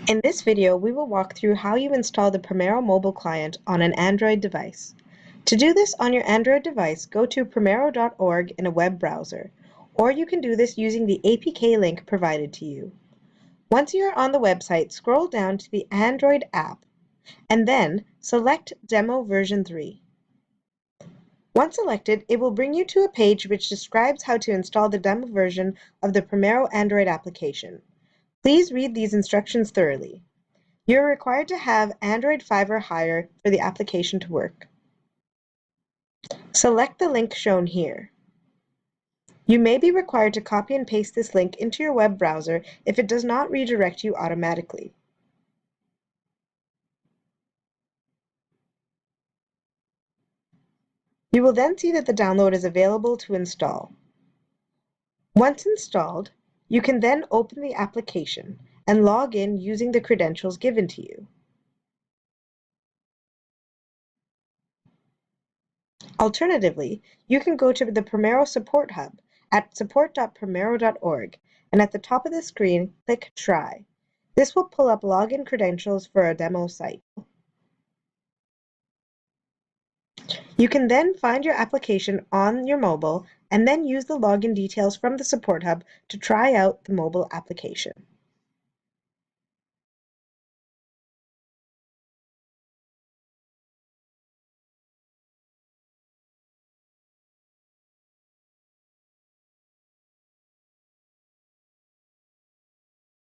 In this video, we will walk through how you install the Primero mobile client on an Android device. To do this on your Android device, go to primero.org in a web browser, or you can do this using the APK link provided to you. Once you are on the website, scroll down to the Android app, and then select Demo version 3. Once selected, it will bring you to a page which describes how to install the demo version of the Primero Android application. Please read these instructions thoroughly. You are required to have Android 5 or higher for the application to work. Select the link shown here. You may be required to copy and paste this link into your web browser if it does not redirect you automatically. You will then see that the download is available to install. Once installed, you can then open the application and log in using the credentials given to you. Alternatively, you can go to the Primero Support Hub at support.primero.org, and at the top of the screen, click Try. This will pull up login credentials for a demo site. You can then find your application on your mobile and then use the login details from the Support Hub to try out the mobile application.